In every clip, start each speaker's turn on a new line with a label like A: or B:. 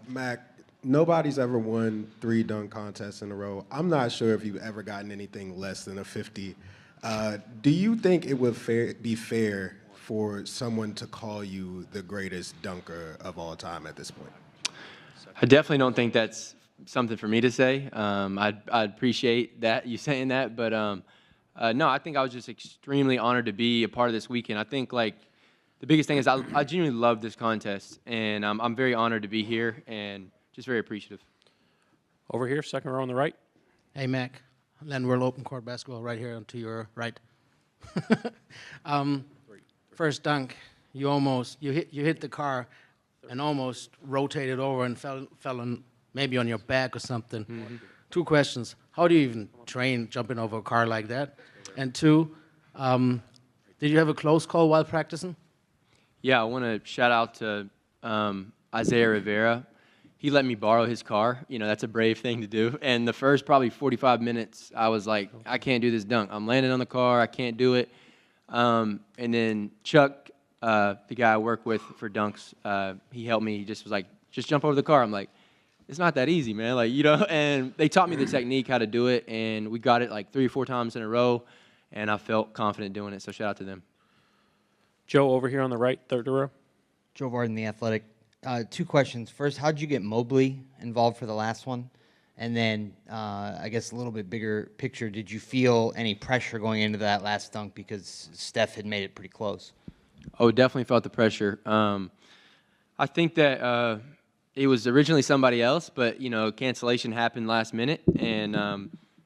A: Mac, nobody's ever won 3 dunk contests in a row. I'm not sure if you've ever gotten anything less than a 50. Do you think it would be fair for someone to call you the greatest dunker of all time at this point?
B: I definitely don't think that's something for me to say. I'd appreciate that you saying that, but no, I think I was just extremely honored to be a part of this weekend. I think like the biggest thing is I genuinely love this contest, and I'm very honored to be here and just very appreciative.
C: Over here, second row on the right.
D: Hey, Mac. Len World Open Court Basketball right here to your right. First dunk, you hit the car and almost rotated over and fell on maybe on your back or something. Mm-hmm. 2 questions. How do you even train jumping over a car like that? And 2, did you have a close call while practicing?
B: Yeah, I want to shout out to Isaiah Rivera. He let me borrow his car. You know, that's a brave thing to do. And the first probably 45 minutes, I was like, I can't do this dunk. I'm landing on the car. I can't do it. And then Chuck, the guy I work with for dunks, he helped me. He just was like, just jump over the car. I'm like, it's not that easy, man. Like, you know, and they taught me the technique, how to do it. And we got it like 3 or 4 times in a row. And I felt confident doing it. So shout out to them.
C: Joe, over here on the right, third row.
E: Joe Varden, The Athletic. 2 questions. First, how did you get Mobley involved for the last one? And then, I guess a little bit bigger picture, did you feel any pressure going into that last dunk because Steph had made it pretty close?
B: Oh, definitely felt the pressure. I think that it was originally somebody else, but, you know, cancellation happened last minute. And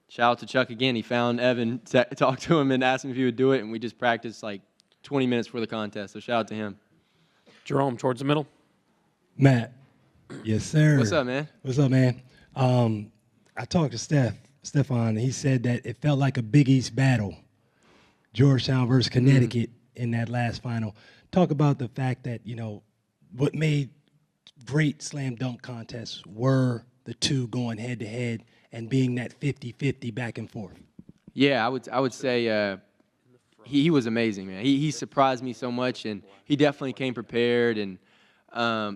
B: shout out to Chuck again. He found Evan, talked to him, and asked him if he would do it. And we just practiced like 20 minutes before the contest. So shout out to him.
C: Jerome, towards the middle.
F: Matt. Yes, sir.
B: What's up, man?
F: What's up, man? I talked to Stefan, and he said that it felt like a Big East battle, Georgetown versus Connecticut in that last final. Talk about the fact that, you know, what made great slam dunk contests were the 2 going head-to-head and being that 50-50 back and forth.
B: Yeah, I would say he was amazing, man. He surprised me so much, and he definitely came prepared, and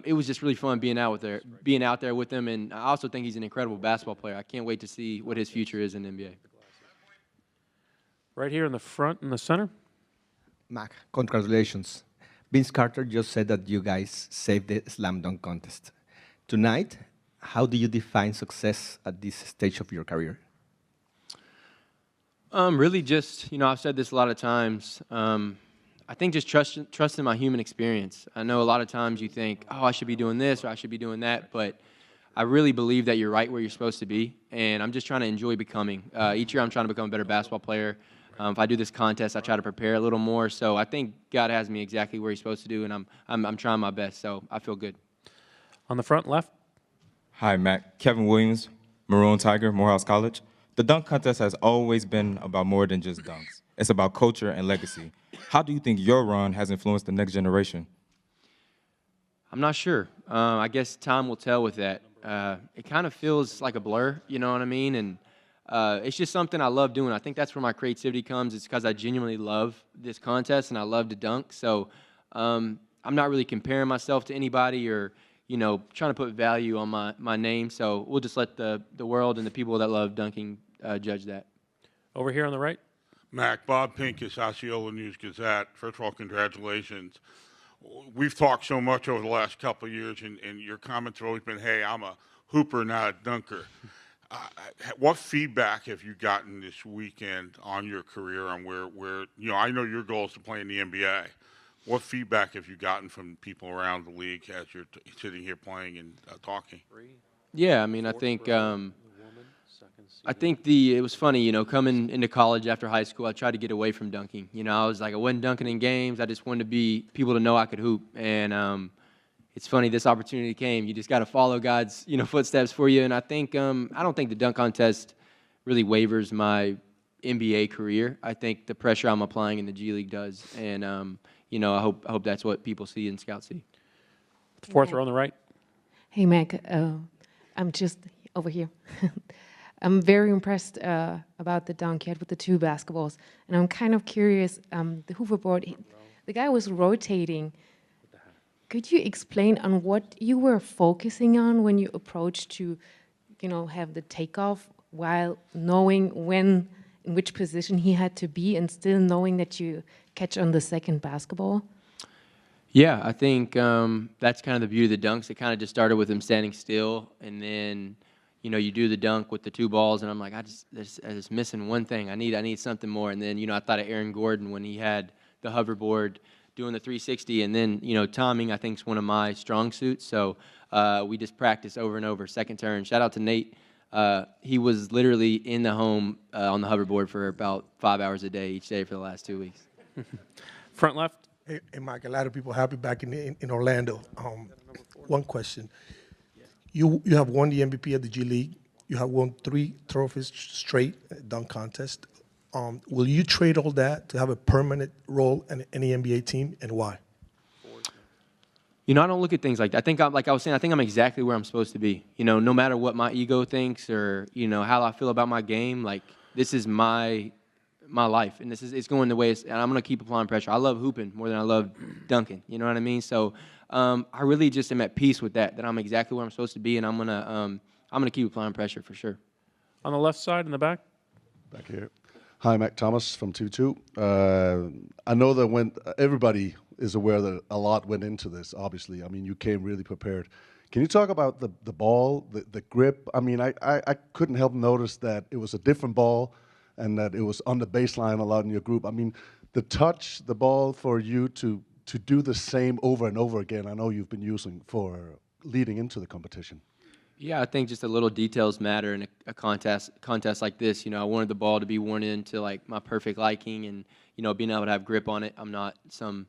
B: it was just really fun being out there with him, and I also think he's an incredible basketball player. I can't wait to see what his future is in the NBA.
C: Right here in the front in the center.
G: Mac, congratulations. Vince Carter just said that you guys saved the slam dunk contest. Tonight, how do you define success at this stage of your career?
B: Really just, you know, I've said this a lot of times. I think just trusting my human experience. I know a lot of times you think, oh, I should be doing this or I should be doing that, but I really believe that you're right where you're supposed to be, and I'm just trying to enjoy becoming. Each year I'm trying to become a better basketball player. If I do this contest, I try to prepare a little more. So I think God has me exactly where He's supposed to do, and I'm trying my best. So I feel good.
C: On the front left.
H: Hi, Mac. Kevin Williams, Maroon Tiger, Morehouse College. The dunk contest has always been about more than just dunks. It's about culture and legacy. How do you think your run has influenced the next generation?
B: I'm not sure. I guess time will tell with that. It kind of feels like a blur, you know what I mean? And it's just something I love doing. I think that's where my creativity comes. It's because I genuinely love this contest and I love to dunk. So I'm not really comparing myself to anybody or, you know, trying to put value on my name. So we'll just let the world and the people that love dunking judge that.
C: Over here on the right.
I: Mac, Bob Pincus, Osceola News-Gazette. First of all, congratulations. We've talked so much over the last couple of years, and your comments have always been, hey, I'm a hooper, not a dunker. What feedback have you gotten this weekend on your career on where you know, I know your goal is to play in the NBA. What feedback have you gotten from people around the league as you're sitting here playing and talking?
B: Yeah, I mean, I think it was funny, you know, coming into college after high school, I tried to get away from dunking. You know, I was like, I wasn't dunking in games. I just wanted people to know I could hoop. And it's funny, this opportunity came. You just got to follow God's, you know, footsteps for you. And I think, I don't think the dunk contest really wavers my NBA career. I think the pressure I'm applying in the G League does. And, you know, I hope that's what people see and scouts see.
C: Fourth row on the right.
J: Hey, Mac, I'm just over here. I'm very impressed about the dunk you had with the 2 basketballs. And I'm kind of curious, the hoverboard, the guy was rotating Could you explain on what you were focusing on when you approached to, have the takeoff while knowing when, in which position he had to be and still knowing that you catch on the second basketball?
B: Yeah, I think that's kind of the beauty of the dunks. It kind of just started with him standing still, and then, you do the dunk with the two balls, and I'm like, I just missing one thing. I need something more. And then, I thought of Aaron Gordon when he had the hoverboard doing the 360, and then, timing I think is one of my strong suits. So we just practice over and over. Second turn. Shout out to Nate. He was literally in the home on the hoverboard for about 5 hours a day each day for the last 2 weeks.
C: Front left.
K: Hey, Mike, a lot of people happy back in Orlando. One question. You have won the MVP of the G League. You have won 3 trophies straight at dunk contest. Will you trade all that to have a permanent role in any NBA team, and why?
B: I don't look at things like that. I think, like I was saying, I think I'm exactly where I'm supposed to be. No matter what my ego thinks or, how I feel about my game, like, this is my life, and it's going the way and I'm going to keep applying pressure. I love hooping more than I love dunking. You know what I mean? So I really just am at peace with that I'm exactly where I'm supposed to be, and I'm gonna keep applying pressure for sure.
C: On the left side in the back.
L: Back here. Hi, Mac Thomas from 2-2. I know that everybody is aware that a lot went into this, obviously. I mean, you came really prepared. Can you talk about the ball, the grip? I mean, I couldn't help notice that it was a different ball and that it was on the baseline a lot in your group. I mean, the touch, the ball for you to do the same over and over again, I know you've been using for leading into the competition.
B: Yeah, I think just the little details matter in a contest like this. I wanted the ball to be worn into like my perfect liking, and being able to have grip on it. I'm not some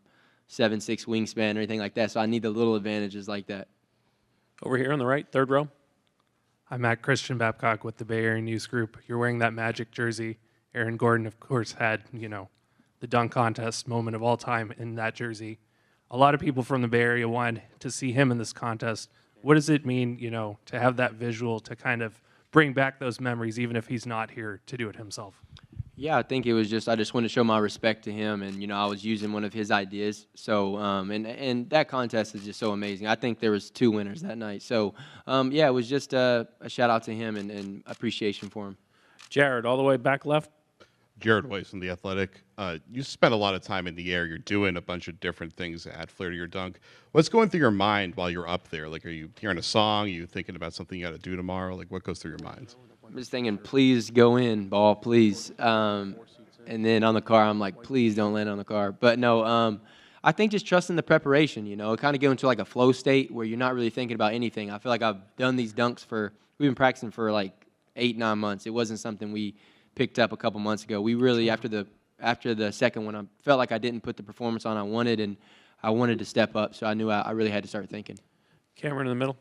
B: 7'6" wingspan or anything like that, so I need the little advantages like that.
C: Over here on the right, third row.
M: I'm at Christian Babcock with the Bay Area News Group. You're wearing that Magic jersey. Aaron Gordon, of course, had the dunk contest moment of all time in that jersey. A lot of people from the Bay Area wanted to see him in this contest. What does it mean, to have that visual to kind of bring back those memories, even if he's not here to do it himself?
B: Yeah, I think it was I just wanted to show my respect to him, and I was using one of his ideas. So, and that contest is just so amazing. I think there was 2 winners that night. So, yeah, it was just a shout out to him and appreciation for him.
C: Jared, all the way back left.
N: Jared Weiss from The Athletic. You spend a lot of time in the air. You're doing a bunch of different things to add flair to your dunk. What's going through your mind while you're up there? Like, are you hearing a song? Are you thinking about something you got to do tomorrow? Like, what goes through your mind?
B: I'm just thinking, please go in, ball, please. And then on the car, I'm like, please don't land on the car. But no, I think just trusting the preparation, kind of go into like a flow state where you're not really thinking about anything. I feel like I've done these dunks we've been practicing for like 8-9 months. It wasn't something we picked up a couple months ago. We really, after the second one, I felt like I didn't put the performance on I wanted, and I wanted to step up, so I knew I really had to start thinking.
C: Cameron in the middle.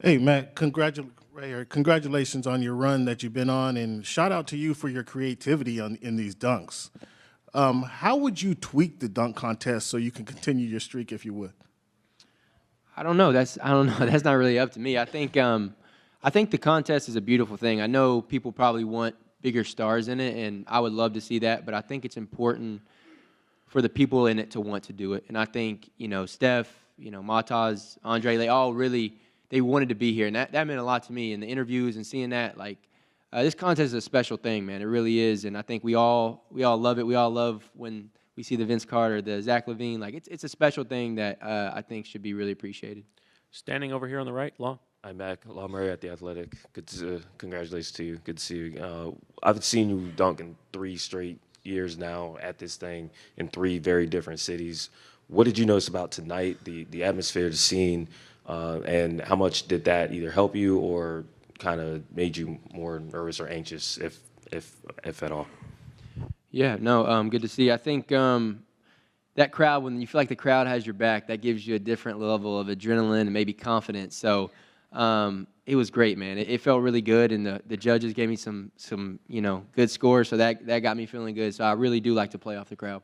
O: Hey, Matt, congratulations on your run that you've been on, and shout out to you for your creativity in these dunks. How would you tweak the dunk contest so you can continue your streak, if you would?
B: I don't know. That's not really up to me. I think the contest is a beautiful thing. I know people probably want bigger stars in it, and I would love to see that, but I think it's important for the people in it to want to do it. And I think, Steph, Mataz, Andre, they wanted to be here, and that meant a lot to me in the interviews and seeing that. Like, this contest is a special thing, man. It really is, and I think we all love it. We all love when we see the Vince Carter, the Zach LaVine. Like, it's a special thing that I think should be really appreciated.
C: Standing over here on the right, Law.
P: I'm back. Law Murray at The Athletic. Congratulations to you. Good to see you. I've seen you dunk in 3 straight years now at this thing in 3 very different cities. What did you notice about tonight, the atmosphere, the scene, and how much did that either help you or kind of made you more nervous or anxious, if at all?
B: Yeah, no, good to see. I think that crowd, when you feel like the crowd has your back, that gives you a different level of adrenaline and maybe confidence. So it was great, man. It felt really good, and the judges gave me some good scores, so that got me feeling good. So I really do like to play off the crowd.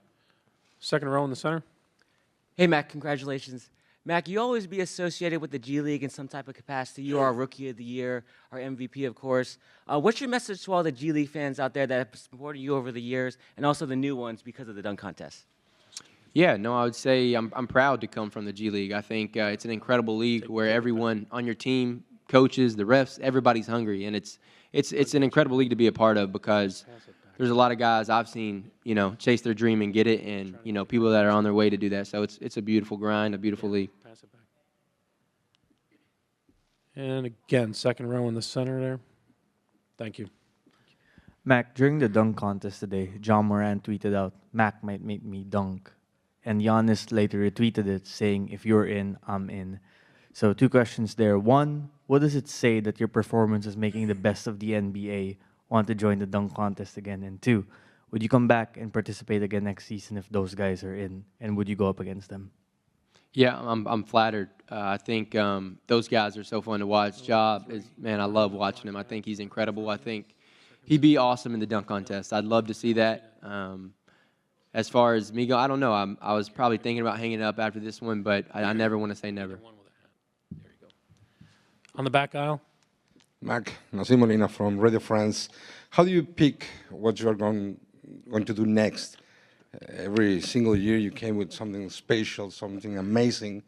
C: Second row in the center.
Q: Hey, Mac, congratulations. Mac, you always be associated with the G League in some type of capacity. You are our Rookie of the Year, our MVP, of course. What's your message to all the G League fans out there that have supported you over the years, and also the new ones because of the dunk contest?
B: Yeah, no, I would say I'm proud to come from the G League. I think it's an incredible league where everyone on your team, coaches, the refs, everybody's hungry, and it's an incredible league to be a part of because there's a lot of guys I've seen, chase their dream and get it, and people that are on their way to do that. So it's a beautiful grind, a beautiful league.
C: And again, second row in the center there. Thank you.
R: Mac, during the dunk contest today, John Moran tweeted out, "Mac might make me dunk." And Giannis later retweeted it, saying, "If you're in, I'm in." So 2 questions there. 1, what does it say that your performance is making the best of the NBA want to join the dunk contest again? And 2, would you come back and participate again next season if those guys are in? And would you go up against them?
B: Yeah, I'm flattered. I think those guys are so fun to watch. Man, I love watching him. I think he's incredible. I think he'd be awesome in the dunk contest. I'd love to see that. As far as me go, I don't know. I was probably thinking about hanging up after this one, but I never want to say never.
C: On the back aisle.
S: Mac, Nassim Molina from Radio France. How do you pick what you're going to do next? Every single year you came with something special, something amazing,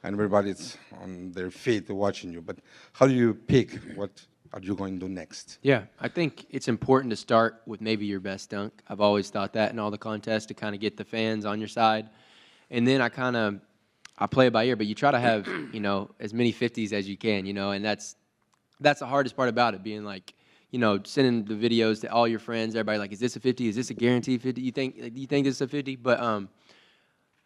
S: and everybody's on their feet watching you. But how do you pick what are you going to do next?
B: Yeah, I think it's important to start with maybe your best dunk. I've always thought that in all the contests to kind of get the fans on your side. And then I play it by ear, but you try to have, as many 50s as you can, and that's the hardest part about it, being like, sending the videos to all your friends, everybody like, is this a 50? Is this a guaranteed 50? You think this is a 50? But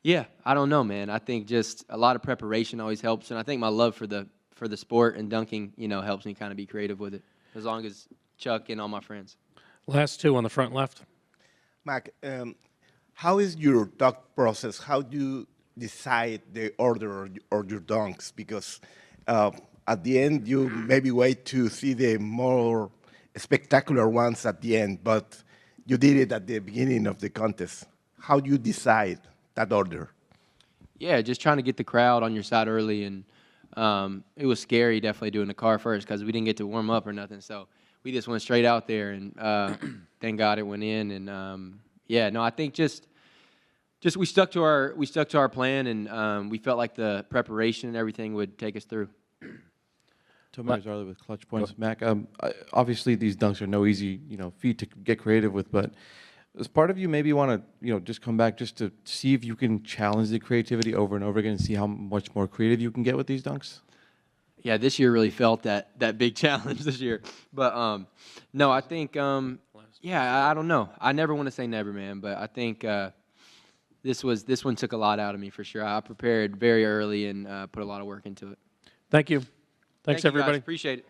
B: yeah, I don't know, man. I think just a lot of preparation always helps, and I think my love for the sport and dunking, helps me kind of be creative with it, as long as Chuck and all my friends.
C: Last 2 on the front left.
T: Mac, how is your dunk process? How do you decide the order of your dunks? Because at the end, you maybe wait to see the more spectacular ones at the end, but you did it at the beginning of the contest. How do you decide that order?
B: Yeah, just trying to get the crowd on your side early, and it was scary definitely doing the car first because we didn't get to warm up or nothing. So we just went straight out there, and thank God it went in. And yeah, no, I think just we stuck to our plan, and we felt like the preparation and everything would take us through.
U: Tomer Zarli with Clutch Points. Mac, obviously these dunks are no easy, feat to get creative with, but does part of you maybe want to, just come back just to see if you can challenge the creativity over and over again and see how much more creative you can get with these dunks?
B: Yeah, this year really felt that big challenge this year. But no, I think I don't know. I never want to say never, man, but I think this one took a lot out of me for sure. I prepared very early and put a lot of work into it.
C: Thanks,
B: Thank you,
C: everybody.
B: guys. Appreciate it.